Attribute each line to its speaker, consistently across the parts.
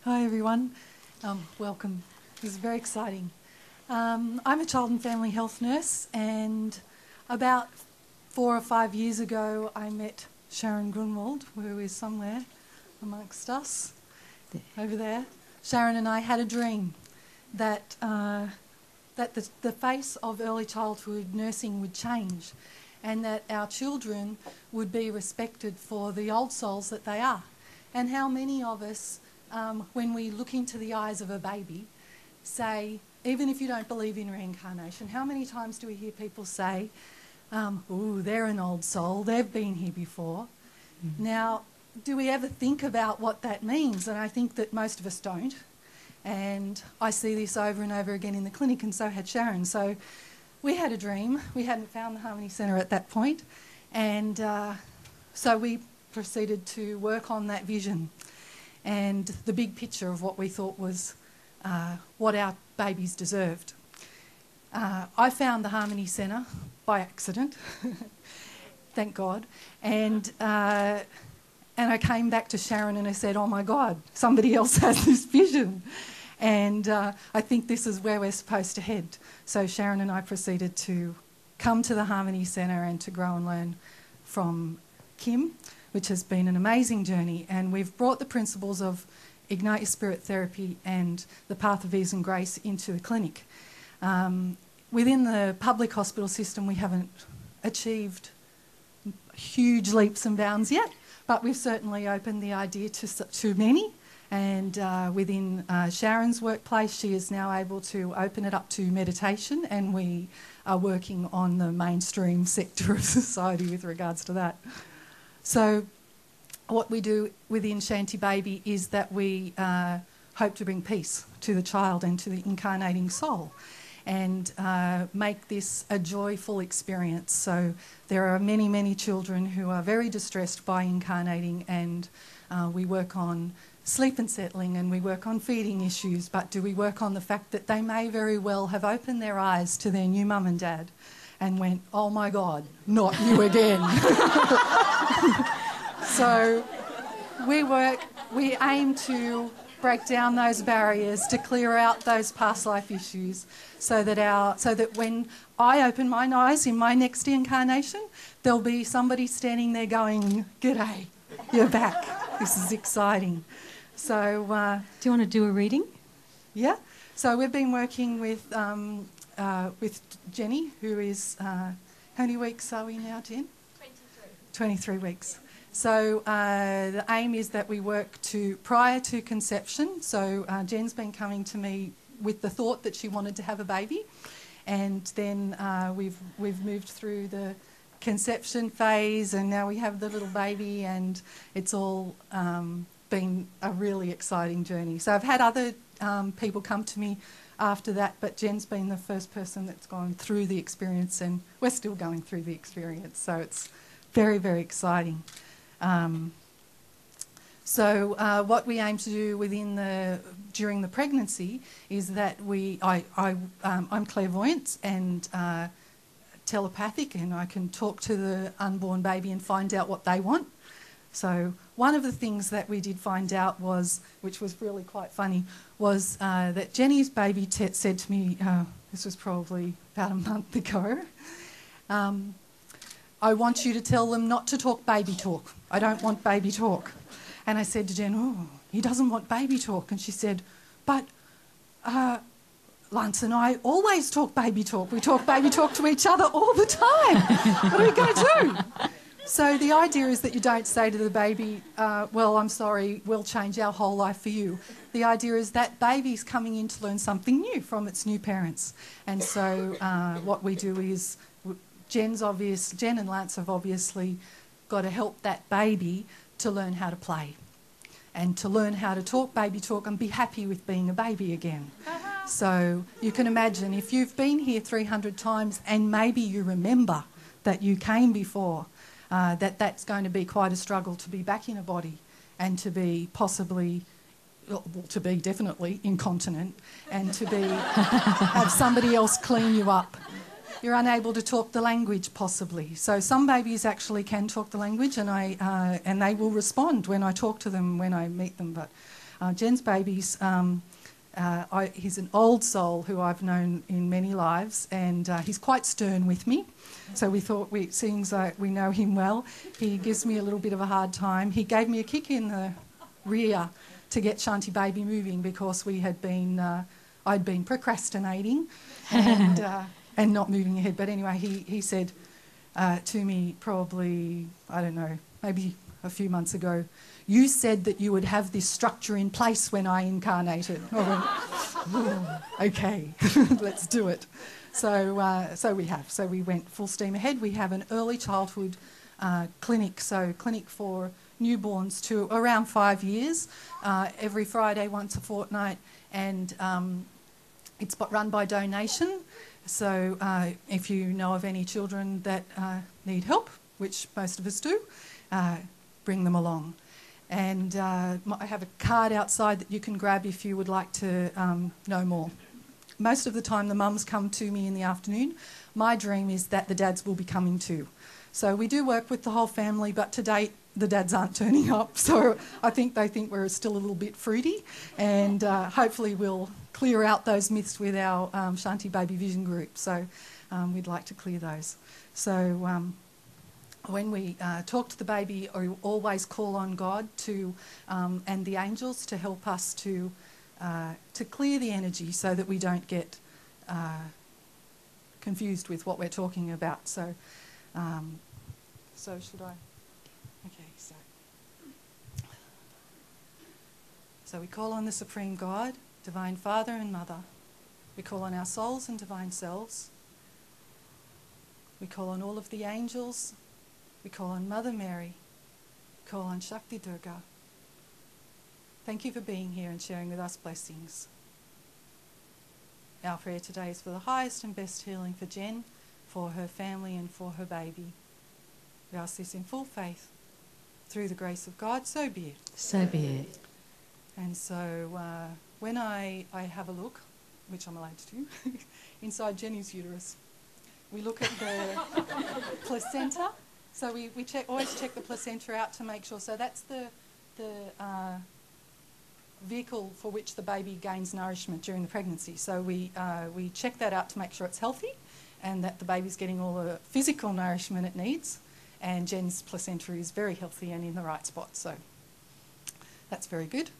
Speaker 1: Hi everyone, welcome. This is very exciting. I'm a child and family health nurse, and about 4 or 5 years ago I met Sharon Grunwald, who is somewhere amongst us, over there. Sharon and I had a dream that the face of early childhood nursing would change, and that our children would be respected for the old souls that they are. And how many of us, when we look into the eyes of a baby, say, even if you don't believe in reincarnation, how many times do we hear people say, "Ooh, they're an old soul, they've been here before." Mm-hmm. Now, do we ever think about what that means? And I think that most of us don't. And I see this over and over again in the clinic, and so had Sharon. So we had a dream. We hadn't found the Harmony Centre at that point. And so we proceeded to work on that vision and the big picture of what we thought was what our babies deserved. I found the Harmony Centre by accident, thank God, and I came back to Sharon and I said, "Oh my God, somebody else has this vision, and I think this is where we're supposed to head." So Sharon and I proceeded to come to the Harmony Centre and to grow and learn from Kim, which has been an amazing journey. And we've brought the principles of Ignite Your Spirit therapy and the Path of Ease and Grace into the clinic. Within the public hospital system, we haven't achieved huge leaps and bounds yet, but we've certainly opened the idea to many. And within Sharon's workplace, she is now able to open it up to meditation, and we are working on the mainstream sector of society with regards to that. So what we do within Shanti Baby is that we hope to bring peace to the child and to the incarnating soul, and make this a joyful experience. So there are many, many children who are very distressed by incarnating, and we work on sleep and settling, and we work on feeding issues, but do we work on the fact that they may very well have opened their eyes to their new mum and dad and went, "Oh my God, not you again." So we aim to break down those barriers, to clear out those past life issues, so that when I open my eyes in my next incarnation, there'll be somebody standing there going, "G'day, you're back. This is exciting." So
Speaker 2: do you want to do a reading?
Speaker 1: Yeah. So we've been working with Jenny, who is how many weeks are we now, Jen? 23 weeks. So the aim is that we work prior to conception. So Jen's been coming to me with the thought that she wanted to have a baby, and then we've moved through the conception phase, and now we have the little baby, and it's all been a really exciting journey. So I've had other people come to me after that, but Jen's been the first person that's gone through the experience, and we're still going through the experience. So it's very, very exciting. What we aim to do during the pregnancy is that I'm clairvoyant and telepathic, and I can talk to the unborn baby and find out what they want. So one of the things that we did find out which was really quite funny, was that Jenny's baby said to me, this was probably about a month ago, "I want you to tell them not to talk baby talk. I don't want baby talk." And I said to Jen, "Oh, he doesn't want baby talk." And she said, "But Lance and I always talk baby talk. We talk baby talk to each other all the time. What are we going to do?" So the idea is that you don't say to the baby, "Well, I'm sorry, we'll change our whole life for you." The idea is that baby's coming in to learn something new from its new parents. And so what we do is Jen and Lance have obviously got to help that baby to learn how to play and to learn how to talk baby talk and be happy with being a baby again. So you can imagine, if you've been here 300 times and maybe you remember that you came before, that's going to be quite a struggle to be back in a body and to be definitely incontinent, and to have somebody else clean you up. You're unable to talk the language, possibly. So some babies actually can talk the language, and they will respond when I talk to them, when I meet them. But Jen's baby's, he's an old soul who I've known in many lives, and he's quite stern with me. So we thought, seeing like we know him well, he gives me a little bit of a hard time. He gave me a kick in the rear to get Shanti Baby moving because I'd been procrastinating and not moving ahead. But anyway, he said to me probably, I don't know, maybe a few months ago, "You said that you would have this structure in place when I incarnated." I went, "Oh, okay, let's do it." So we have. So we went full steam ahead. We have an early childhood clinic, so clinic for newborns to around 5 years, every Friday, once a fortnight, and it's run by donation. So if you know of any children that need help, which most of us do, bring them along. And I have a card outside that you can grab if you would like to know more. Most of the time the mums come to me in the afternoon. My dream is that the dads will be coming too. So we do work with the whole family, but to date the dads aren't turning up. So I think they think we're still a little bit fruity, and hopefully we'll clear out those myths with our Shanti Baby Vision group. So we'd like to clear those. So when we talk to the baby, we always call on God and the angels to help us to clear the energy so that we don't get confused with what we're talking about. So should I? Okay, so we call on the Supreme God, Divine Father and Mother. We call on our souls and divine selves. We call on all of the angels. We call on Mother Mary. We call on Shakti Durga. Thank you for being here and sharing with us blessings. Our prayer today is for the highest and best healing for Jen, for her family and for her baby. We ask this in full faith. Through the grace of God, so be it.
Speaker 2: So be it.
Speaker 1: And so when I have a look, which I'm allowed to do, inside Jenny's uterus, we look at the placenta. So we always check the placenta out to make sure. So that's the vehicle for which the baby gains nourishment during the pregnancy. So we check that out to make sure it's healthy and that the baby's getting all the physical nourishment it needs. And Jen's placenta is very healthy and in the right spot. So that's very good.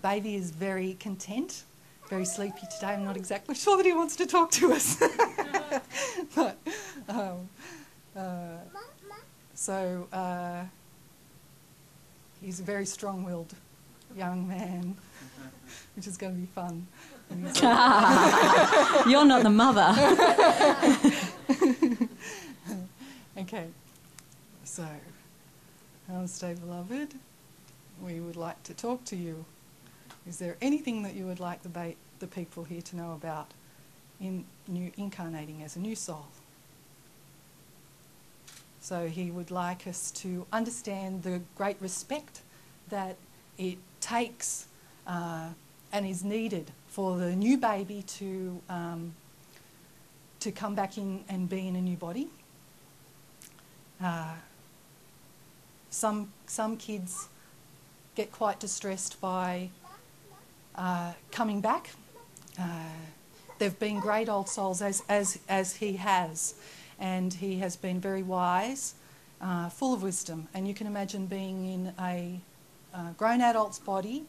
Speaker 1: Baby is very content, very sleepy today. I'm not exactly sure that he wants to talk to us. But he's a very strong-willed young man, which is going to be fun.
Speaker 2: You're not the mother.
Speaker 1: Okay, so Namaste, beloved. We would like to talk to you. Is there anything that you would like the people here to know about incarnating as a new soul? So he would like us to understand the great respect that it takes and is needed for the new baby to come back in and be in a new body. Some kids get quite distressed by coming back. They've been great old souls as he has, and he has been very wise, full of wisdom. And you can imagine being in a grown adult's body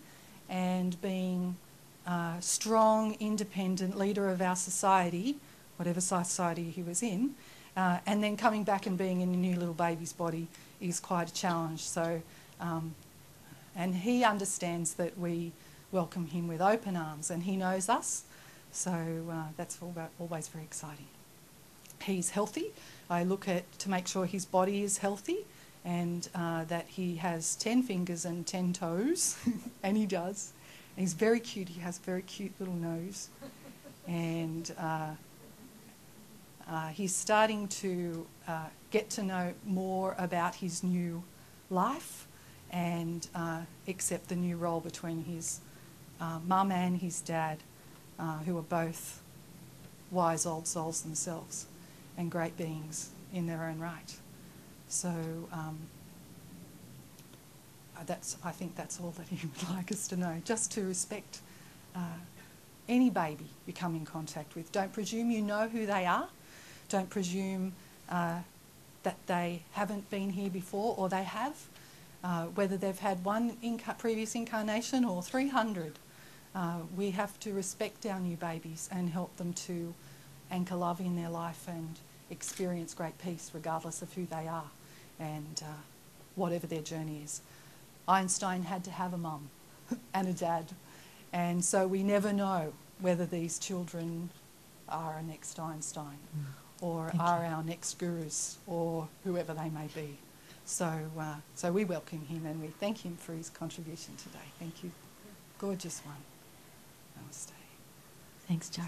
Speaker 1: and being a strong, independent leader of our society, whatever society he was in, and then coming back and being in a new little baby's body is quite a challenge. So, and he understands that we welcome him with open arms, and he knows us. So that's always very exciting. He's healthy. I look to make sure his body is healthy, and that he has 10 fingers and 10 toes, and he does. And he's very cute. He has a very cute little nose, and he's starting to get to know more about his new life and accept the new role between his mum and his dad, who are both wise old souls themselves and great beings in their own right. So I think that's all that he would like us to know, just to respect any baby you come in contact with. Don't presume you know who they are. Don't presume that they haven't been here before, or they have, whether they've had one previous incarnation or 300. We have to respect our new babies and help them to anchor love in their life and experience great peace regardless of who they are and whatever their journey is. Einstein had to have a mum and a dad, and so we never know whether these children are our next Einstein or are our next gurus or whoever they may be. So we welcome him and we thank him for his contribution today. Thank you. Gorgeous one. Namaste.
Speaker 2: Thanks, Joe.